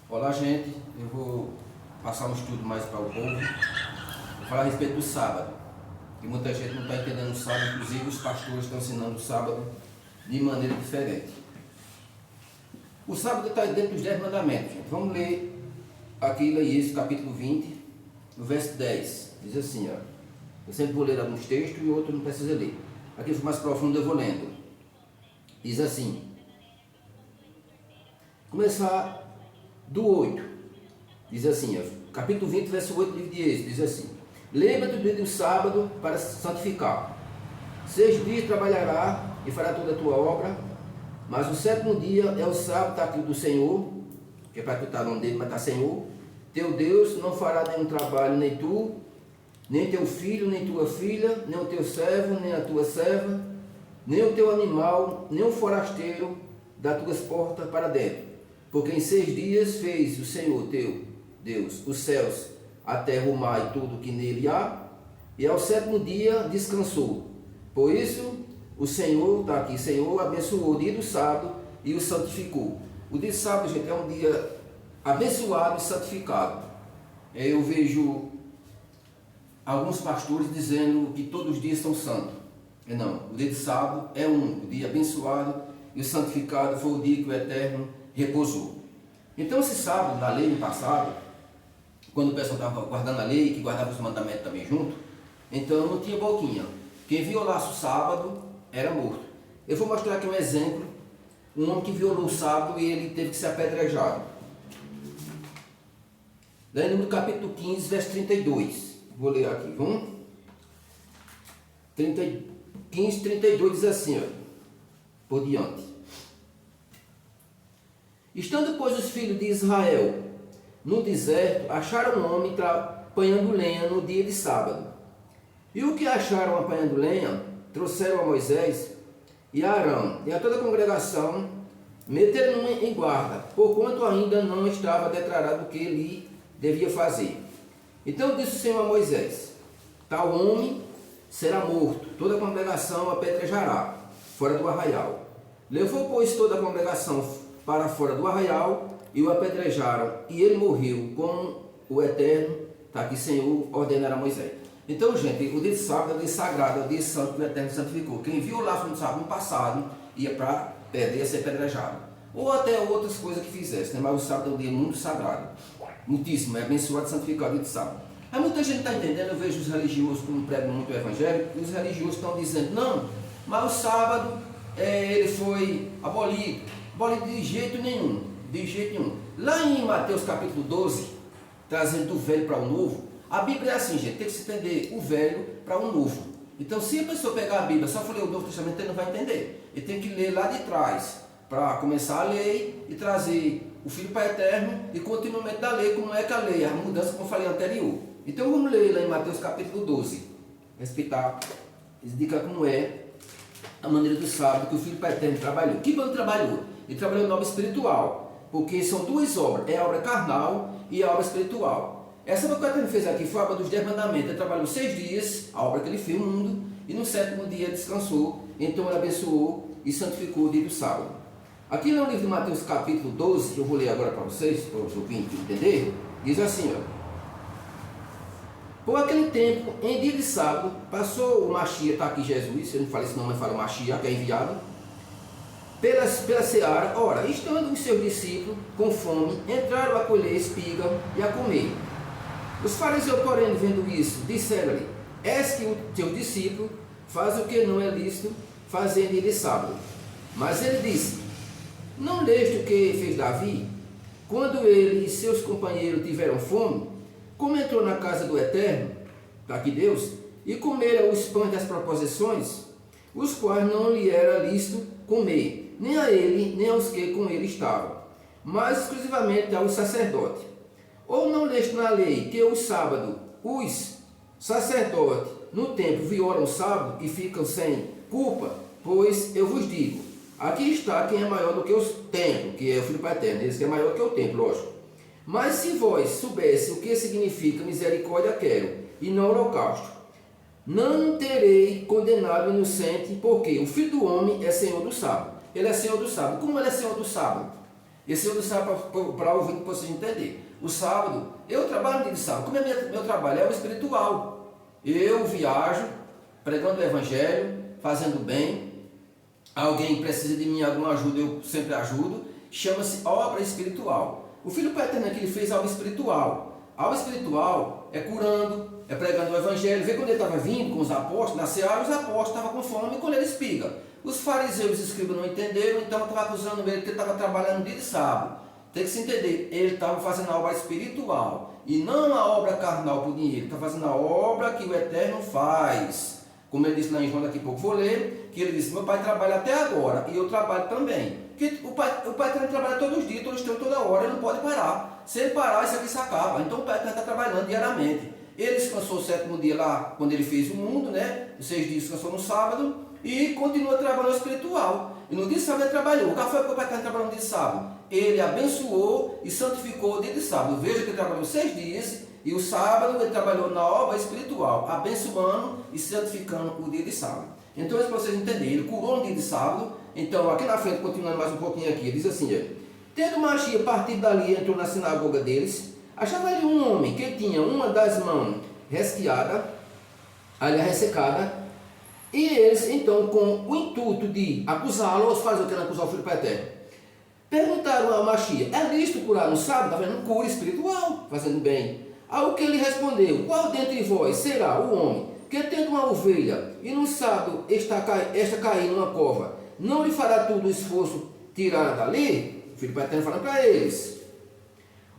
Olá, gente. Eu vou passar um estudo mais para o povo. Vou falar a respeito do sábado. Que muita gente não está entendendo o sábado, inclusive os pastores estão ensinando o sábado de maneira diferente. O sábado está dentro dos 10 mandamentos, gente. Vamos ler aqui em Levítico, capítulo 20, no verso 10. Diz assim, ó. Eu sempre vou ler alguns textos e outros não precisa ler. Aqui foi mais profundo, eu vou lendo. Diz assim. Começar do 8. Diz assim, ó, capítulo 20, verso 8 do livro de Êxodo, diz assim: Lembra-te do dia do sábado para santificar. 6 dias trabalhará e fará toda a tua obra, mas o sétimo dia é o sábado aqui do Senhor, que é para tu estar no nome dele, mas está Senhor. Teu Deus não fará nenhum trabalho, nem tu, nem teu filho, nem tua filha, nem o teu servo, nem a tua serva, nem o teu animal, nem o forasteiro das tuas portas para dentro. Porque em 6 dias fez o Senhor teu Deus os céus, a terra, o mar e tudo que nele há, e ao sétimo dia descansou. Por isso, o Senhor, está aqui, Senhor abençoou o dia do sábado e o santificou. O dia do sábado, gente, é um dia abençoado e santificado. Eu vejo alguns pastores dizendo que todos os dias são santos. Não, o dia de sábado é o dia abençoado e o santificado foi o dia que o Eterno repousou. Então esse sábado, da lei no passado, quando o pessoal estava guardando a lei, que guardava os mandamentos também junto, então não tinha boquinha. Quem violasse o sábado era morto. Eu vou mostrar aqui um exemplo, um homem que violou o sábado e ele teve que ser apedrejado. Daí no capítulo 15, verso 32. Vou ler aqui, vamos? 15, 32 diz assim, ó, por diante. Estando, pois, os filhos de Israel no deserto, acharam um homem apanhando lenha no dia de sábado. E o que acharam apanhando lenha, trouxeram a Moisés e a Arão e a toda a congregação, meteram-no em guarda, porquanto ainda não estava declarado o que ele devia fazer. Então disse o Senhor a Moisés: tal homem será morto, toda a congregação apedrejará, fora do arraial. Levou, pois, toda a congregação para fora do arraial e o apedrejaram, e ele morreu, como o Eterno, está aqui, Senhor, ordenara a Moisés. Então, gente, o dia de sábado é o dia sagrado, é o dia santo que o Eterno santificou. Quem violasse no sábado no passado ia para perder, ia ser apedrejado. Ou até outras coisas que fizesse, né? Mas o sábado é um dia muito sagrado. Muitíssimo, é abençoado e santificado o dia de sábado. Aí muita gente está entendendo, eu vejo os religiosos, como pregam muito o evangelho, e os religiosos estão dizendo, não, mas o sábado ele foi abolido. Abolido de jeito nenhum, de jeito nenhum. Lá em Mateus capítulo 12, trazendo do velho para o novo, a Bíblia é assim, gente, tem que se entender o velho para o novo. Então, se a pessoa pegar a Bíblia só for ler o Novo Testamento, ele não vai entender. Ele tem que ler lá de trás, para começar a lei e trazer o Filho para o Eterno e continuamente da lei, como é que a lei, a mudança, como eu falei anterior. Então, vamos ler lá em Mateus capítulo 12, respeitar, indica como é a maneira do sábado que o Filho para o Eterno trabalhou. Que bom trabalhou? Ele trabalhou na obra espiritual, porque são duas obras, é a obra carnal e a obra espiritual. Essa obra que o Eterno fez aqui foi a obra dos 10 mandamentos. Ele trabalhou 6 dias, a obra que ele fez no mundo, e no sétimo dia descansou. Então ele abençoou e santificou o dia do sábado. Aqui no livro de Mateus capítulo 12, que eu vou ler agora para vocês, para os ouvintes entenderem, diz assim, ó. Por aquele tempo, em dia de sábado, passou o Mashiach, está aqui Jesus, eu não falei esse nome, mas fala Mashiach, que é enviado, pela seara. Ora, estando os seus discípulos com fome, entraram a colher espiga e a comer. Os fariseus, porém, vendo isso, disseram-lhe: és que o teu discípulo faz o que não é lícito fazer em dia de sábado. Mas ele disse: não leste o que fez Davi, quando ele e seus companheiros tiveram fome, como entrou na casa do Eterno, daqui Deus, e comeram os pães das proposições, os quais não lhe era lícito comer, nem a ele, nem aos que com ele estavam, mas exclusivamente aos sacerdotes. Ou não leste na lei que os sábados, os sacerdotes, no templo, violam o sábado e ficam sem culpa? Pois eu vos digo, aqui está quem é maior do que o templo, que é o Filho Eterno, eles que é maior do que o templo, lógico. Mas se vós soubesse o que significa misericórdia quero, e não holocausto, não terei condenado o inocente, porque o Filho do Homem é Senhor do sábado. Ele é Senhor do sábado. Como ele é Senhor do sábado? Esse outro sábado para ouvir para vocês entenderem. O sábado, eu trabalho no dia de sábado. Como é meu trabalho? É o espiritual. Eu viajo, pregando o evangelho, fazendo bem. Alguém precisa de mim, alguma ajuda, eu sempre ajudo. Chama-se obra espiritual. O Filho Pai Eterno aqui, ele fez algo espiritual. Algo espiritual é curando, é pregando o evangelho. Vê quando ele estava vindo com os apóstolos, na seara, os apóstolos estavam com fome quando ele espiga. Os fariseus e os escribas não entenderam, então estavam acusando ele que ele estava trabalhando no dia de sábado. Tem que se entender, ele estava fazendo a obra espiritual e não a obra carnal por dinheiro. Ele está fazendo a obra que o Eterno faz. Como ele disse lá em João, daqui a pouco vou ler, que ele disse: meu pai trabalha até agora e eu trabalho também. Porque o pai trabalha todos os dias, todos os tempos, toda hora, ele não pode parar. Se ele parar, isso aqui se acaba. Então o pai está trabalhando diariamente. Ele descansou o 7º dia lá, quando ele fez o mundo, né? Os 6 dias descansou no sábado e continua trabalhando espiritual. E no dia de sábado ele trabalhou. O que foi que o pai está trabalhando no dia de sábado? Ele abençoou e santificou o dia de sábado. Veja que ele trabalhou 6 dias e o sábado ele trabalhou na obra espiritual, abençoando e santificando o dia de sábado. Então, isso para vocês entenderem, ele curou no dia de sábado. Então, aqui na frente, continuando mais um pouquinho aqui, diz assim: tendo Machia partido dali, entrou na sinagoga deles, achava ali um homem que tinha uma das mãos ressequada, e eles, então, com o intuito de acusá-lo, os fariseus querendo acusar o Filho Pai Eterno, perguntaram a Machia: é lícito curar no sábado? Está vendo? Cura espiritual, fazendo bem. Ao que ele respondeu: qual dentre vós será o homem que, tendo uma ovelha e no sábado esta cair numa cova, não lhe fará todo o esforço tirar dali? O Filho Pai Eterno falando para eles: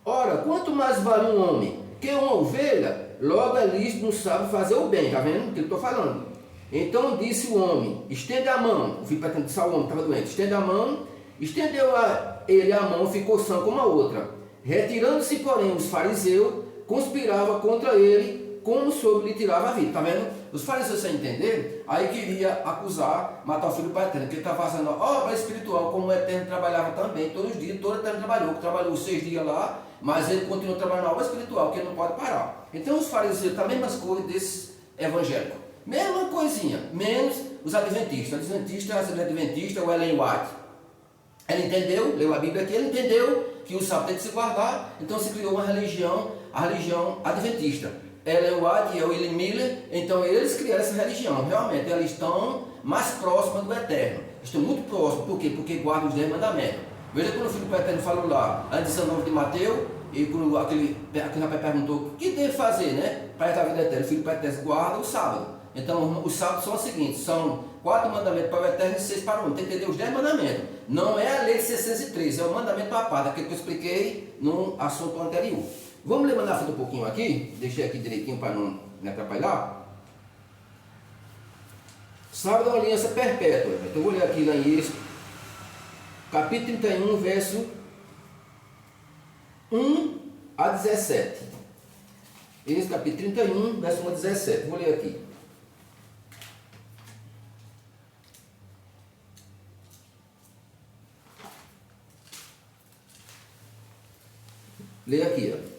ora, quanto mais vale um homem que uma ovelha, logo é lícito no sábado fazer o bem. Está vendo o que eu estou falando? Então disse o homem: estende a mão. O Filho Pai Eterno disse ao homem, estava doente: estende a mão. Estendeu ele a mão, ficou sã como a outra. Retirando-se, porém, os fariseus conspiravam contra ele, como soube lhe tirava a vida. Está vendo? Os fariseus, sem entender, aí queria acusar, matar o Filho Pai Eterno, que ele estava fazendo obra espiritual, como o Eterno trabalhava também, todos os dias, todo o Eterno trabalhou os 6 dias lá, mas ele continuou trabalhando na obra espiritual, que ele não pode parar. Então os fariseus, também as mesmas coisas desses evangélicos. Mesma coisinha, menos os adventistas. As adventistas, o Ellen White. Ele entendeu, leu a Bíblia aqui, ele entendeu que o sábado tem que se guardar, então se criou uma religião, a religião adventista. Ellen White e o William Miller, então eles criaram essa religião. Realmente, eles estão mais próximos do Eterno. Estão muito próximos. Por quê? Porque guardam os 10 mandamentos. Veja quando o Filho do Eterno falou lá, a 19 de Mateus, e quando aquele rapaz perguntou: o que deve fazer, né, para entrar na vida eterna? O Filho do Eterno guarda o sábado. Então, os sábados são os seguintes: são 4 mandamentos para o Eterno e 6 para o homem. Tem que entender os 10 mandamentos. Não é a lei de 613, é o mandamento à parte, aquele que eu expliquei no assunto anterior. Vamos ler na frente um pouquinho aqui, deixei aqui direitinho para não me atrapalhar. Sábado é uma aliança perpétua. Então eu vou ler aqui lá em Êxodo, capítulo 31, verso 1 a 17. Êxodo capítulo 31, verso 1 a 17. Vou ler aqui. Leia aqui, ó.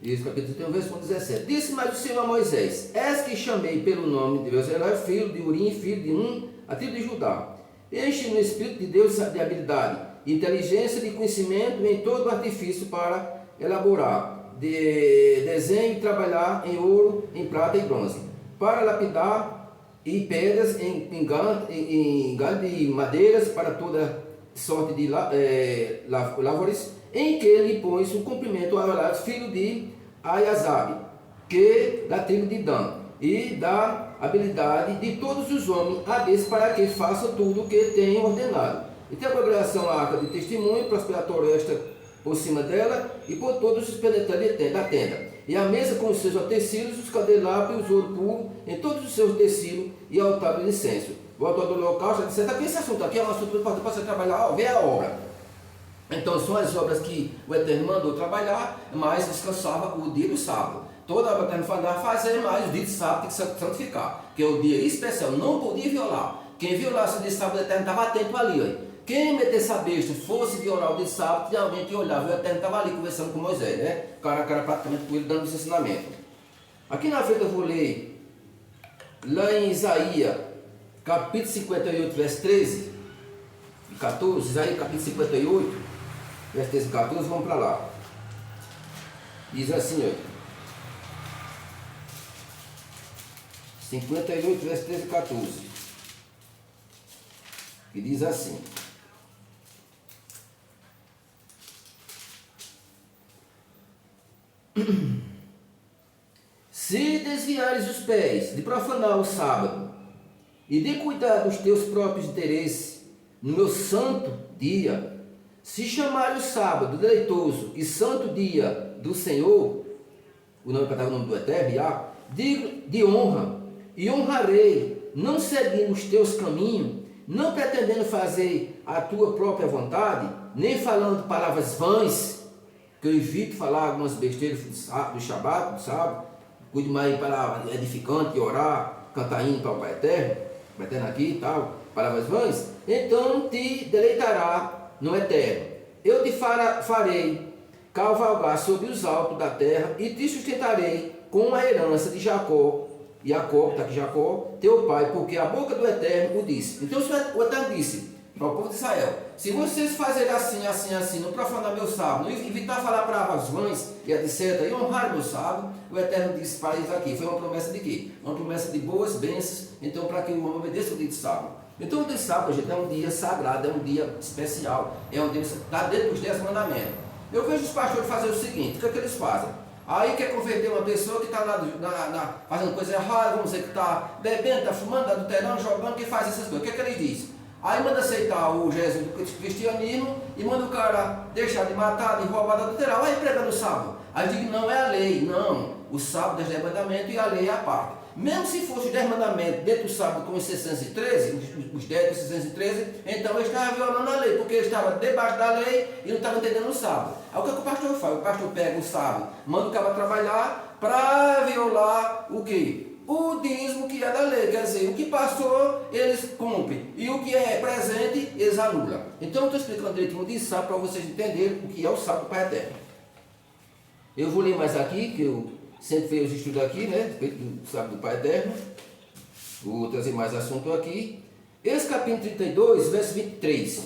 Êxodo capítulo 31, verso 17. Disse mais o Senhor a Moisés: és que chamei pelo nome de Bezalel, filho de Urim, filho de Um, a tribo de Judá. Enche no Espírito de Deus de habilidade, inteligência, de conhecimento em todo artifício para elaborar, de desenho e trabalhar em ouro, em prata e bronze, para lapidar e pedras em galho de madeiras, para toda sorte de lavores, em que ele pôs o cumprimento a Aholá, filho de Aiazabe, que da tribo de Dan, e da habilidade de todos os homens a desse, para que faça tudo o que tem ordenado. E tem a congregação a arca de testemunho, prosperatório esta por cima dela, e por todos os penetrantes da tenda. E a mesa com os seus utensílios, os candelabros e os ouro puro, em todos os seus utensílios, e altar do incenso. O autor do holocausto disse: aqui esse assunto aqui é um assunto importante para você trabalhar, ver a obra. Então são as obras que o Eterno mandou trabalhar, mas descansava o dia do sábado. Toda obra que o Eterno mandava fazer, mas o dia de sábado tem que se santificar, que é o dia especial, não podia violar. Quem violasse o dia de sábado, o Eterno estava atento ali. Ó. Quem metesse a besta, fosse violar o dia de sábado, realmente olhava, o Eterno estava ali conversando com Moisés, né? Cara a cara praticamente com ele, dando esse ensinamento. Aqui na frente eu vou ler, lá em Isaías, capítulo 58, verso 13. e 14, Isaías capítulo 58, verso 13 e 14, vamos para lá. Diz assim, ó. 58, verso 13 e 14. Que diz assim. Se desviares os pés de profanar o sábado e de cuidar dos teus próprios interesses no meu santo dia, se chamares o sábado deleitoso e santo dia do Senhor, o nome para dar o nome do Eterno, digo de honra, e honrarei, não seguindo os teus caminhos, não pretendendo fazer a tua própria vontade, nem falando palavras vãs, que eu evito falar algumas besteiras do Shabat, do sábado, cuide mais para edificante, orar, cantar hino para o Pai Eterno aqui e tal, palavras vãs, então te deleitará no Eterno. Eu te farei cavalgar sobre os altos da terra e te sustentarei com a herança de Jacó, está aqui Jacó, teu pai, porque a boca do Eterno o disse. Então o Eterno disse para o povo de Israel: se vocês fazerem assim, não profanar meu sábado, não evitar falar palavras vãs e etc., e honrar meu sábado, o Eterno disse para eles aqui, foi uma promessa de quê? Uma promessa de boas bênçãos, então para que o homem obedeça o dia de sábado. Então o dia de sábado, gente, é um dia sagrado, é um dia especial, é um dia que está dentro dos 10 mandamentos. Eu vejo os pastores fazer o seguinte: o que é que eles fazem? Aí quer converter uma pessoa que está fazendo coisa errada, vamos dizer que está bebendo, está fumando, está adulterando, jogando, que faz essas coisas. O que é que eles dizem? Aí manda aceitar o Jesus do cristianismo e manda o cara deixar de matar, de roubar, de adulterar. Aí prega no sábado. Aí digo, não é a lei, não. O sábado é 10 mandamentos e a lei é a parte. Mesmo se fosse os 10 mandamentos dentro do sábado com os 613, os 10 com 613, então ele estava violando a lei, porque ele estava debaixo da lei e não estava entendendo o sábado. Aí o que, é que o pastor faz? O pastor pega o sábado, manda o cara trabalhar para violar o quê? O dízimo que é da lei, quer dizer, o que passou, eles cumprem, e o que é presente, eles anulam. Então eu estou explicando direitinho de sábado para vocês entenderem o que é o sábado do Pai Eterno. Eu vou ler mais aqui, que eu sempre fiz os estudos aqui, né? Do sábado do Pai Eterno. Vou trazer mais assunto aqui. Esse capítulo 32, verso 23.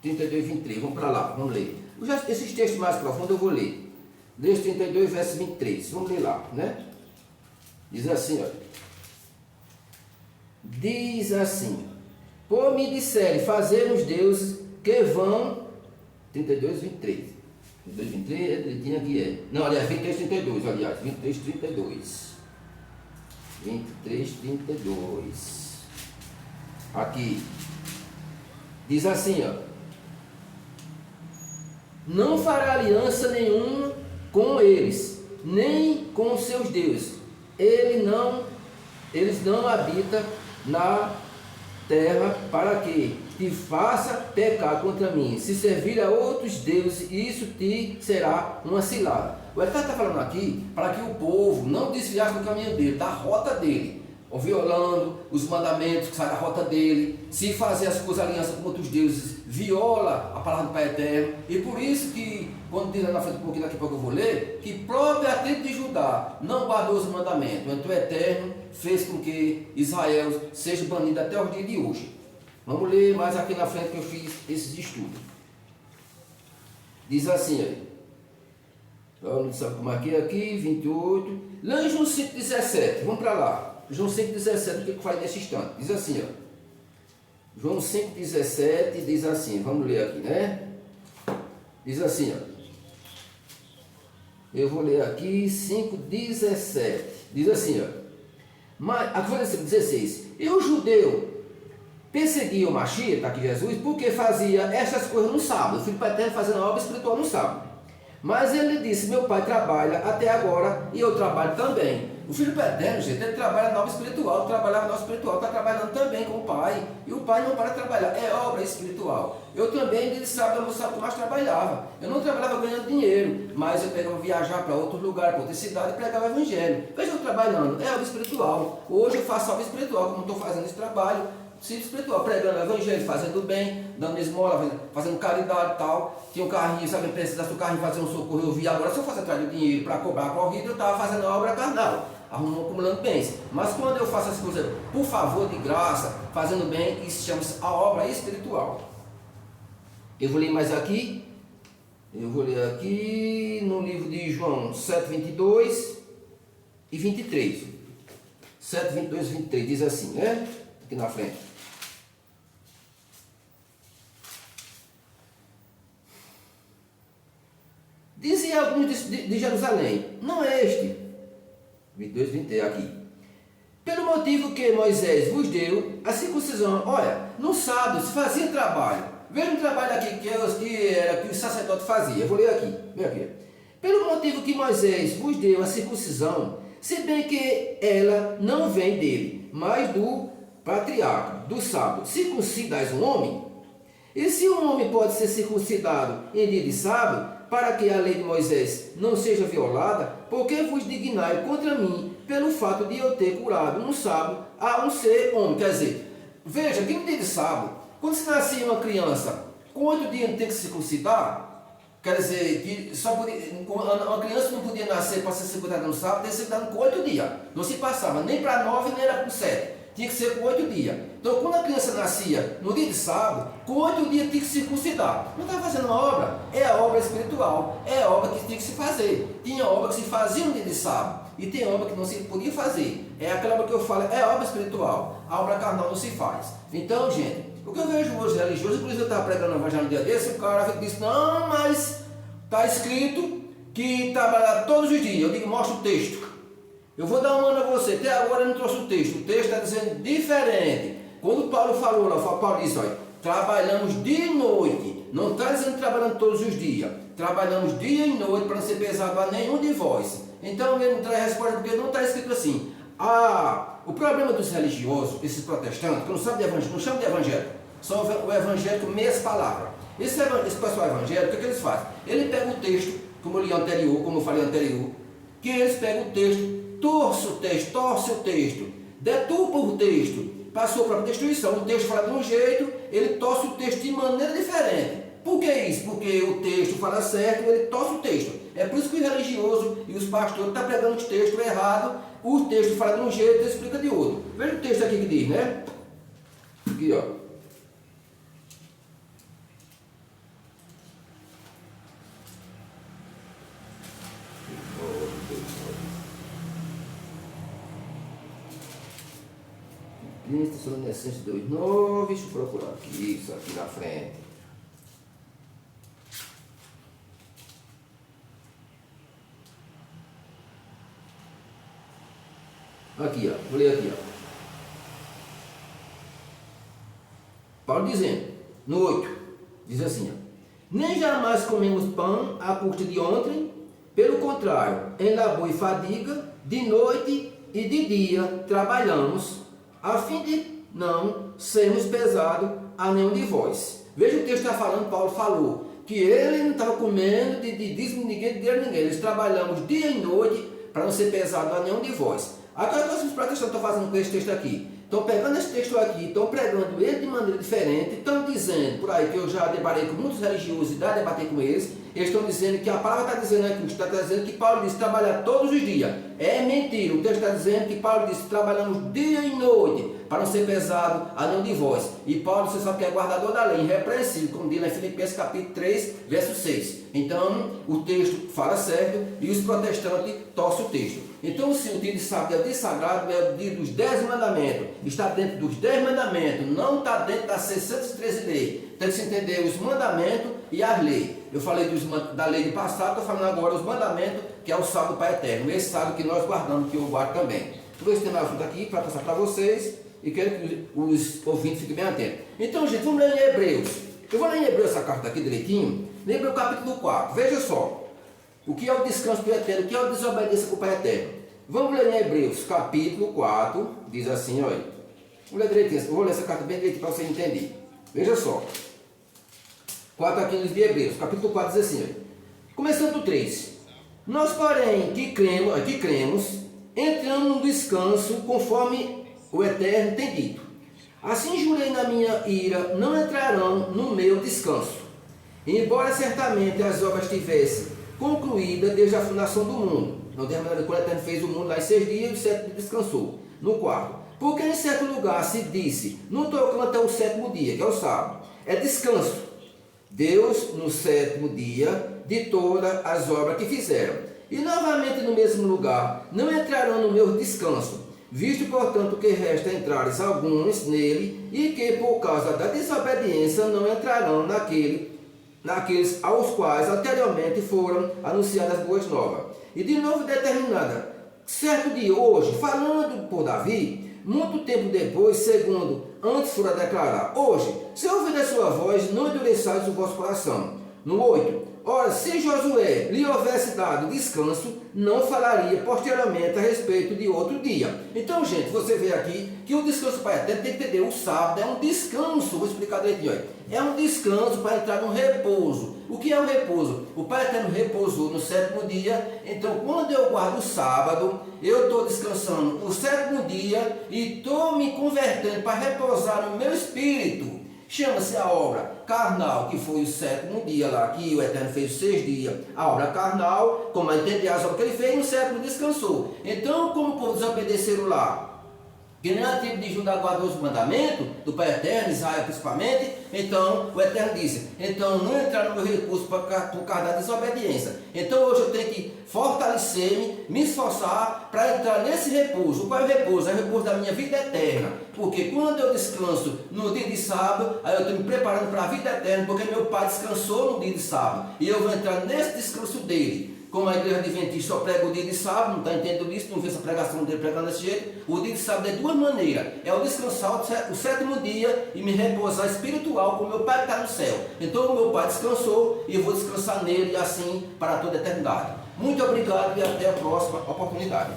32 e 23, vamos para lá, vamos ler. Esses textos mais profundos eu vou ler. Desde 32, verso 23, vamos ler lá, né? Diz assim, ó. Diz assim: por me disserem fazer os deuses que vão. 32, 23. 22, 23, ele tinha aqui, é. Não, aliás, 23, 32, aliás. 23, 32. 23, 32. Aqui. Diz assim, ó. Não fará aliança nenhuma com eles, nem com os seus deuses. Eles não habitam na terra para que te faça pecar contra mim. Se servir a outros deuses, isso te será uma cilada. O Eterno está falando aqui para que o povo não desviasse do caminho dele, da rota dele, ou violando os mandamentos que saem da rota dele. Se fazer as coisas alianças com outros deuses, viola a palavra do Pai Eterno. E por isso que, quando diz lá na frente um pouquinho, daqui a pouco eu vou ler, que própria a tribo de Judá não guardou os mandamentos. Então o Eterno fez com que Israel seja banido até o dia de hoje. Vamos ler mais aqui na frente que eu fiz esses estudos. Diz assim, ó. Não sabe como aqui, 28. Lá em João 5,17, vamos para lá. João 5,17, o que faz nesse instante? Diz assim, ó. João 5,17 diz assim, vamos ler aqui, né? Diz assim, ó. Eu vou ler aqui 5,17. Diz assim, ó. Mas, aqui foi 16. E o judeu perseguia o Mashiach, está aqui Jesus, porque fazia essas coisas no sábado. O Filho do Pai Eterno fazendo a obra espiritual no sábado. Mas ele disse, meu pai trabalha até agora e eu trabalho também. O Filho do Pai Eterno, gente, ele trabalha na obra espiritual, trabalhava na obra espiritual, está trabalhando também com o Pai. E o Pai não para de trabalhar, é obra espiritual. Eu também, ele sabe, eu não sabia que mais trabalhava. Eu não trabalhava ganhando dinheiro, mas eu pegava viajar para outro lugar, para outra cidade e pregava o evangelho. Veja eu trabalhando, é obra espiritual. Hoje eu faço obra espiritual, como estou fazendo esse trabalho. Espiritual, pregando o evangelho, fazendo bem, dando esmola, fazendo caridade e tal. Tinha um carrinho, sabe, precisasse do carrinho fazer um socorro, eu vi. Agora, se eu fazer atrás do dinheiro para cobrar a corrida, eu estava fazendo a obra carnal, acumulando bens. Mas quando eu faço as coisas por favor, de graça, fazendo bem, isso chama-se a obra espiritual. Eu vou ler mais aqui. Eu vou ler aqui no livro de João 7, 22 e 23. 7, 22 e 23 diz assim, né? Aqui na frente. Dizia alguns de Jerusalém, não é este, 22, 23 aqui, pelo motivo que Moisés vos deu a circuncisão. Olha, no sábado se fazia trabalho. Veja um trabalho aqui que o sacerdote fazia. Eu vou ler aqui, vem aqui. Pelo motivo que Moisés vos deu a circuncisão, se bem que ela não vem dele, mas do patriarca, do sábado. Circuncidais um homem? E se um homem pode ser circuncidado em dia de sábado, para que a lei de Moisés não seja violada, por que vos dignai contra mim, pelo fato de eu ter curado no sábado a um ser homem? Quer dizer, veja que no dia de sábado, quando se nascia uma criança, quanto dia tem que se circuncidar? Quer dizer, que só podia, uma criança não podia nascer para ser circuncidada no sábado, tem que ser circuncidada com 8 dias. Não se passava nem para 9, nem era com 7. Tinha que ser com 8 dias. Então, quando a criança nascia no dia de sábado, com 8 dias tinha que se circuncidar. Não está fazendo uma obra? É a obra espiritual. É a obra que tinha que se fazer. Tinha obra que se fazia no dia de sábado. E tem obra que não se podia fazer. É aquela obra que eu falo, é a obra espiritual. A obra carnal não se faz. Então, gente, o que eu vejo hoje religiosos, inclusive eu estava pregando no evangelho um dia desse, o cara disse, não, mas está escrito que trabalhar todos os dias. Eu digo, mostra o texto. Eu vou dar um ano a você, até agora eu não trouxe o texto está dizendo diferente. Quando Paulo falou lá, Paulo disse, olha, trabalhamos dia e noite, não está dizendo trabalhando todos os dias, trabalhamos dia e noite para não ser pesado a nenhum de vós. Então ele não traz resposta porque não está escrito assim. O problema dos religiosos, esses protestantes, que não sabem de evangelho, não chamam de evangelho, são o evangélico meias palavras. Esse pessoal evangélico, o que eles fazem? Ele pega o texto, como eu li anterior, como eu falei anterior, que eles pegam o texto, torce o texto, deturpa o texto, passou para a destruição. O texto fala de um jeito, ele torce o texto de maneira diferente. Por que isso? Porque o texto fala certo, ele torce o texto. É por isso que o religioso e os pastores estão pregando o texto errado. O texto fala de um jeito, ele explica de outro. Veja o texto aqui que diz, né? Aqui, ó. Tessalonicenses 2,9, deixa eu procurar aqui, isso aqui na frente. Aqui, ó, vou ler aqui, ó. Paulo dizendo, no 8, diz assim, ó, nem jamais comemos pão à custa de ontem, pelo contrário, em labor e fadiga, de noite e de dia trabalhamos, a fim de não sermos pesados a nenhum de vós. Veja o texto que está falando, Paulo falou, que ele não estava comendo de dízimo de ninguém, de dinheiro de ninguém. Eles trabalhamos dia e noite para não ser pesado a nenhum de vós. Agora, os protestantes estão fazendo com esse texto aqui? Estão pegando esse texto aqui, estão pregando ele de maneira diferente, estão dizendo, por aí que eu já debatei com muitos religiosos e já debatei com eles estão dizendo que a palavra está dizendo aqui, está dizendo que Paulo disse trabalhar todos os dias. É mentira, o texto está dizendo que Paulo disse trabalhamos dia e noite para não ser pesado a nenhum de vós. E Paulo, você sabe que é guardador da lei, irrepreensível, como diz em Filipenses capítulo 3, verso 6. Então, o texto fala certo e os protestantes torcem o texto. Então, se o dia de sábado é o dia sagrado, é o dia dos 10 mandamentos, está dentro dos 10 mandamentos, não está dentro das 613 leis. Tem que se entender os mandamentos e as leis. Eu falei da lei do passado, estou falando agora os mandamentos, que é o sábado Pai Eterno. Esse sábado que nós guardamos, que eu guardo também. Vou estender assunto aqui para passar para vocês e quero que os ouvintes fiquem bem atentos. Então, gente, vamos ler em Hebreus. Eu vou ler em Hebreus essa carta aqui direitinho. Lembra o capítulo 4. Veja só. O que é o descanso do Eterno? O que é a desobediência para o Pai Eterno? Vamos ler em Hebreus capítulo 4. Diz assim, olha. Vou ler direitinho. Vou ler essa carta bem direitinho para você entender. Veja só. 4 aqui no livro de Hebreus, capítulo 4 diz assim, olha. Começando do 3. Nós, porém, que cremos, entramos no descanso conforme o Eterno tem dito. Assim jurei na minha ira, não entrarão no meu descanso. Embora certamente as obras tivessem concluídas desde a fundação do mundo. Não tem maneira que o Eterno fez o mundo lá em 6 dias e o 7 descansou. No 4. Porque em certo lugar se disse, no tocante até o 7º dia, que é o sábado, é descanso. Deus no sétimo dia de todas as obras que fizeram. E novamente no mesmo lugar, não entrarão no meu descanso, visto portanto que resta entrares alguns nele, e que por causa da desobediência não entrarão naqueles aos quais anteriormente foram anunciadas as boas novas. E de novo determinada, certo dia hoje, falando por Davi, muito tempo depois, segundo antes fora declarar, hoje, se ouvir a sua voz, não endureçais o vosso coração. No 8, ora, se Josué lhe houvesse dado descanso, não falaria posteriormente a respeito de outro dia. Então, gente, você vê aqui que o descanso para eterno tem que entender, o sábado é um descanso, vou explicar direitinho. É um descanso para entrar no repouso. O que é o repouso? O Pai Eterno repousou no sétimo dia, então quando eu guardo o sábado, eu estou descansando o sétimo dia e estou me convertendo para repousar no meu espírito. Chama-se a obra carnal, que foi o sétimo dia lá, que o Eterno fez os 6 dias. A obra carnal, como a entender as obras que ele fez, no sétimo descansou. Então, como o povo desobedeceram lá, que nem a tribo de Judá guardou os mandamentos do Pai Eterno, Israel principalmente, então o Eterno disse, então não entrar no meu recurso por causa da desobediência. Então hoje eu tenho que fortalecer-me, me esforçar para entrar nesse repouso. Qual é o repouso? É o repouso da minha vida eterna. Porque quando eu descanso no dia de sábado, aí eu estou me preparando para a vida eterna, porque meu Pai descansou no dia de sábado. E eu vou entrar nesse descanso dele. Como a igreja adventista só prega o dia de sábado, não está entendendo isso, não vê essa pregação dele pregando desse jeito. O dia de sábado é de duas maneiras: é o descansar o sétimo dia e me repousar espiritual, como meu Pai está no céu. Então o meu Pai descansou e eu vou descansar nele, e assim para toda a eternidade. Muito obrigado e até a próxima oportunidade.